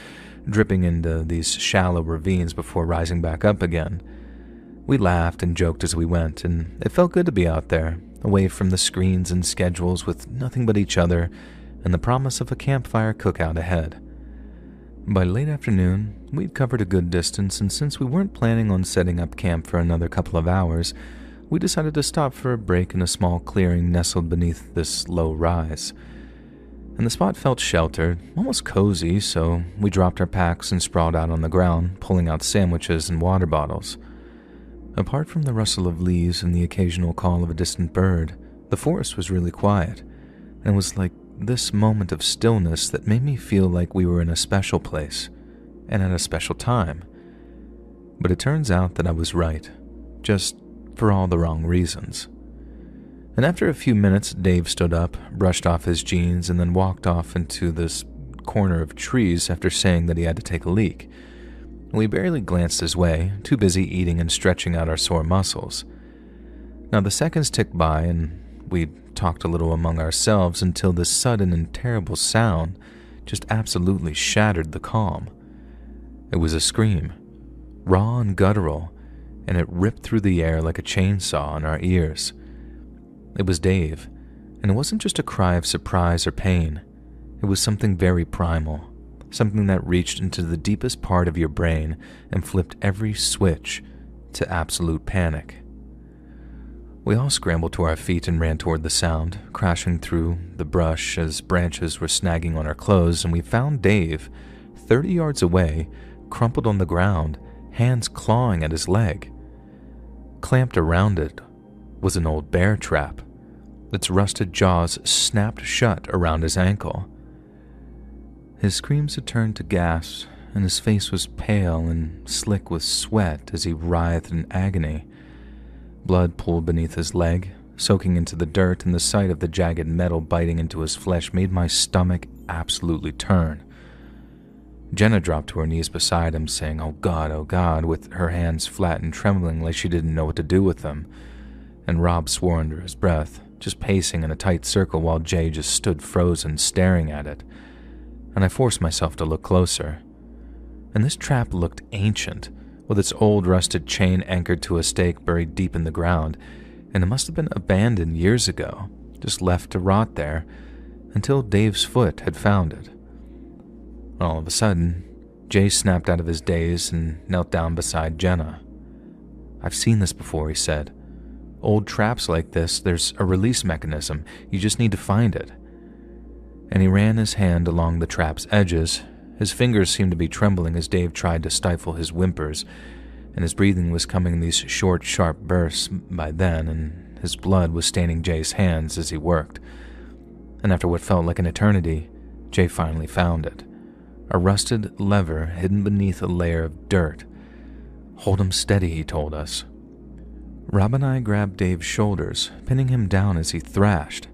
dripping into these shallow ravines before rising back up again. We laughed and joked as we went, and it felt good to be out there, away from the screens and schedules with nothing but each other and the promise of a campfire cookout ahead. By late afternoon, we'd covered a good distance, and since we weren't planning on setting up camp for another couple of hours, we decided to stop for a break in a small clearing nestled beneath this low rise. And the spot felt sheltered, almost cozy, so we dropped our packs and sprawled out on the ground, pulling out sandwiches and water bottles. Apart from the rustle of leaves and the occasional call of a distant bird, the forest was really quiet, and it was like this moment of stillness that made me feel like we were in a special place, and at a special time. But it turns out that I was right, just for all the wrong reasons. And after a few minutes, Dave stood up, brushed off his jeans, and then walked off into this corner of trees after saying that he had to take a leak. We barely glanced his way, too busy eating and stretching out our sore muscles. Now the seconds ticked by, and we talked a little among ourselves until this sudden and terrible sound just absolutely shattered the calm. It was a scream, raw and guttural, and it ripped through the air like a chainsaw in our ears. It was Dave, and it wasn't just a cry of surprise or pain. It was something very primal. Something that reached into the deepest part of your brain and flipped every switch to absolute panic. We all scrambled to our feet and ran toward the sound, crashing through the brush as branches were snagging on our clothes, and we found Dave, 30 yards away, crumpled on the ground, hands clawing at his leg. Clamped around it was an old bear trap. Its rusted jaws snapped shut around his ankle. His screams had turned to gasps, and his face was pale and slick with sweat as he writhed in agony. Blood pooled beneath his leg, soaking into the dirt, and the sight of the jagged metal biting into his flesh made my stomach absolutely turn. Jenna dropped to her knees beside him, saying, oh God," with her hands flat and trembling like she didn't know what to do with them. And Rob swore under his breath, just pacing in a tight circle while Jay just stood frozen, staring at it. And I forced myself to look closer. And this trap looked ancient, with its old rusted chain anchored to a stake buried deep in the ground, and it must have been abandoned years ago, just left to rot there, until Dave's foot had found it. All of a sudden, Jay snapped out of his daze and knelt down beside Jenna. I've seen this before, he said. Old traps like this, there's a release mechanism, you just need to find it. And he ran his hand along the trap's edges. His fingers seemed to be trembling as Dave tried to stifle his whimpers, and his breathing was coming in these short, sharp bursts by then, and his blood was staining Jay's hands as he worked. And after what felt like an eternity, Jay finally found it. A rusted lever hidden beneath a layer of dirt. Hold him steady, he told us. Rob and I grabbed Dave's shoulders, pinning him down as he thrashed.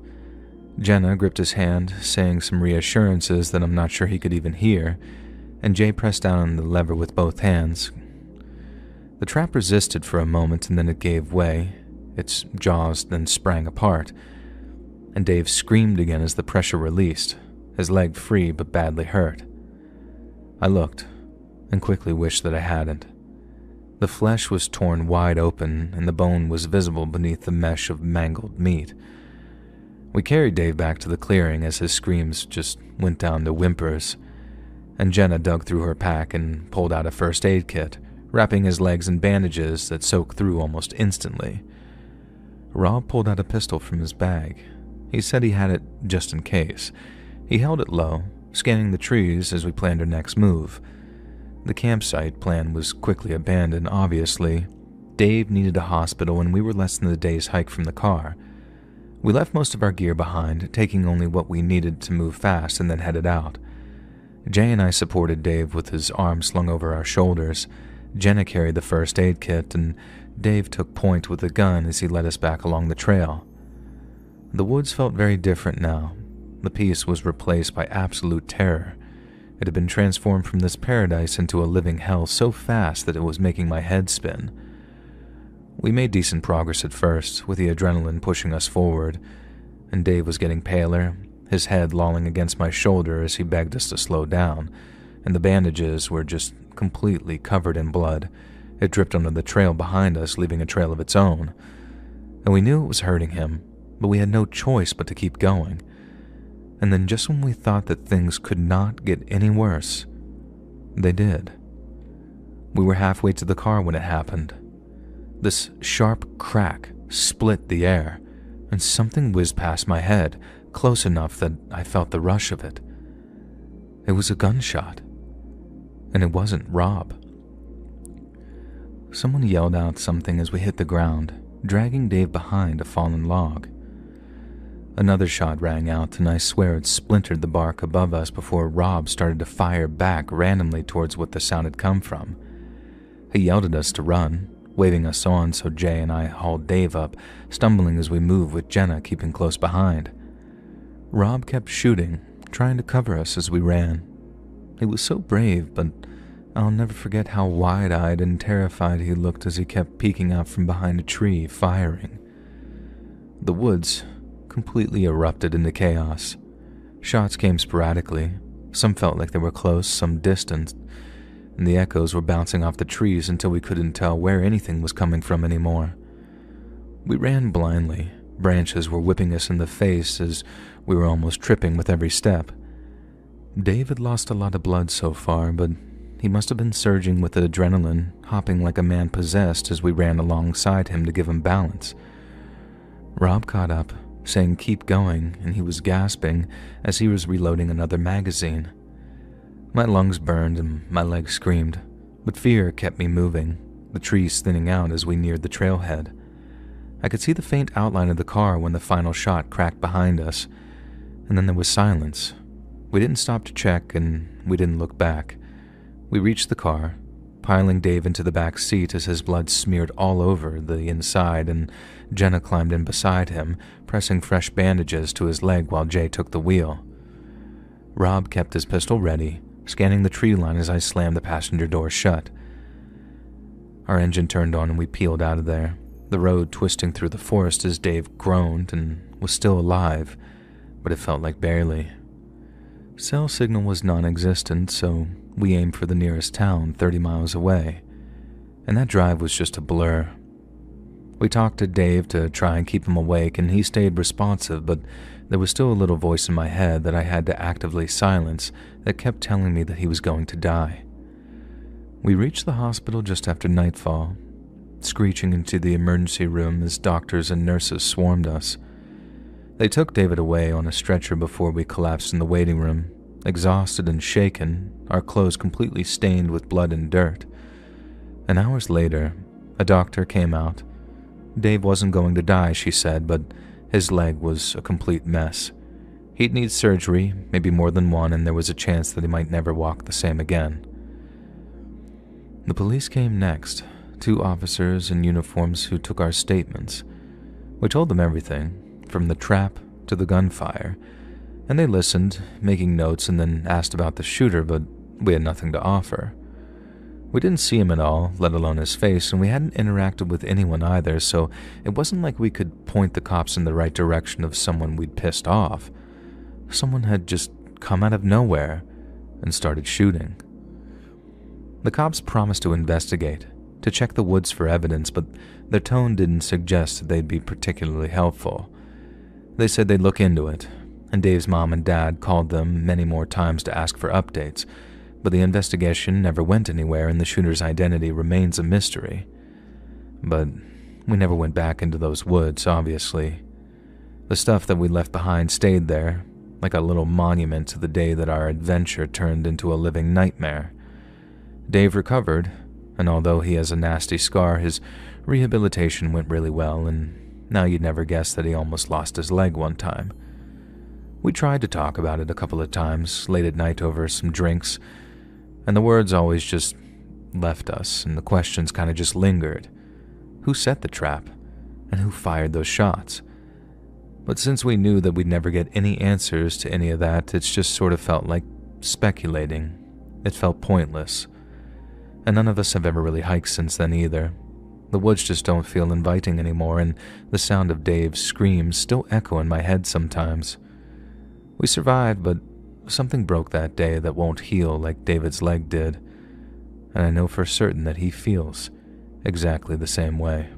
Jenna gripped his hand, saying some reassurances that I'm not sure he could even hear, and Jay pressed down on the lever with both hands. The trap resisted for a moment, and then it gave way. Its jaws then sprang apart, and Dave screamed again as the pressure released, his leg free but badly hurt. I looked, and quickly wished that I hadn't. The flesh was torn wide open, and the bone was visible beneath the mesh of mangled meat. We carried Dave back to the clearing as his screams just went down to whimpers, and Jenna dug through her pack and pulled out a first aid kit, wrapping his legs in bandages that soaked through almost instantly. Rob pulled out a pistol from his bag. He said he had it just in case. He held it low, scanning the trees as we planned our next move. The campsite plan was quickly abandoned, obviously. Dave needed a hospital, and we were less than a day's hike from the car. We left most of our gear behind, taking only what we needed to move fast, and then headed out. Jay and I supported Dave with his arms slung over our shoulders. Jenna carried the first aid kit, and Dave took point with the gun as he led us back along the trail. The woods felt very different now. The peace was replaced by absolute terror. It had been transformed from this paradise into a living hell so fast that it was making my head spin. We made decent progress at first, with the adrenaline pushing us forward, and Dave was getting paler, his head lolling against my shoulder as he begged us to slow down, and the bandages were just completely covered in blood. It dripped onto the trail behind us, leaving a trail of its own. And we knew it was hurting him, but we had no choice but to keep going. And then just when we thought that things could not get any worse, they did. We were halfway to the car when it happened. This sharp crack split the air, and something whizzed past my head, close enough that I felt the rush of it. It was a gunshot, and it wasn't Rob. Someone yelled out something as we hit the ground, dragging Dave behind a fallen log. Another shot rang out, and I swear it splintered the bark above us before Rob started to fire back randomly towards what the sound had come from. He yelled at us to run, waving us on, so Jay and I hauled Dave up, stumbling as we moved with Jenna keeping close behind. Rob kept shooting, trying to cover us as we ran. He was so brave, but I'll never forget how wide-eyed and terrified he looked as he kept peeking out from behind a tree, firing. The woods completely erupted into chaos. Shots came sporadically. Some felt like they were close, some distant, and the echoes were bouncing off the trees until we couldn't tell where anything was coming from anymore. We ran blindly. Branches were whipping us in the face as we were almost tripping with every step. Dave had lost a lot of blood so far, but he must have been surging with adrenaline, hopping like a man possessed as we ran alongside him to give him balance. Rob caught up, saying keep going, and he was gasping as he was reloading another magazine. My lungs burned and my legs screamed, but fear kept me moving, the trees thinning out as we neared the trailhead. I could see the faint outline of the car when the final shot cracked behind us, and then there was silence. We didn't stop to check, and we didn't look back. We reached the car, piling Dave into the back seat as his blood smeared all over the inside, and Jenna climbed in beside him, pressing fresh bandages to his leg while Jay took the wheel. Rob kept his pistol ready, scanning the tree line as I slammed the passenger door shut. Our engine turned on and we peeled out of there, the road twisting through the forest as Dave groaned and was still alive, but it felt like barely. Cell signal was non-existent, so we aimed for the nearest town 30 miles away, and that drive was just a blur. We talked to Dave to try and keep him awake, and he stayed responsive, but there was still a little voice in my head that I had to actively silence that kept telling me that he was going to die. We reached the hospital just after nightfall, screeching into the emergency room as doctors and nurses swarmed us. They took David away on a stretcher before we collapsed in the waiting room, exhausted and shaken, our clothes completely stained with blood and dirt. And hours later, a doctor came out. Dave wasn't going to die, she said, but his leg was a complete mess. He'd need surgery, maybe more than one, and there was a chance that he might never walk the same again. The police came next, 2 officers in uniforms who took our statements. We told them everything, from the trap to the gunfire, and they listened, making notes, and then asked about the shooter, but we had nothing to offer. We didn't see him at all, let alone his face, and we hadn't interacted with anyone either, so it wasn't like we could point the cops in the right direction of someone we'd pissed off. Someone had just come out of nowhere and started shooting. The cops promised to investigate, to check the woods for evidence, but their tone didn't suggest that they'd be particularly helpful. They said they'd look into it, and Dave's mom and dad called them many more times to ask for updates, but the investigation never went anywhere and the shooter's identity remains a mystery. But we never went back into those woods, obviously. The stuff that we left behind stayed there, like a little monument to the day that our adventure turned into a living nightmare. Dave recovered, and although he has a nasty scar, his rehabilitation went really well, and now you'd never guess that he almost lost his leg one time. We tried to talk about it a couple of times, late at night over some drinks, and the words always just left us, and the questions kind of just lingered. Who set the trap? And who fired those shots? But since we knew that we'd never get any answers to any of that, it's just sort of felt like speculating. It felt pointless. And none of us have ever really hiked since then either. The woods just don't feel inviting anymore, and the sound of Dave's screams still echo in my head sometimes. We survived, but something broke that day that won't heal like David's leg did, and I know for certain that he feels exactly the same way.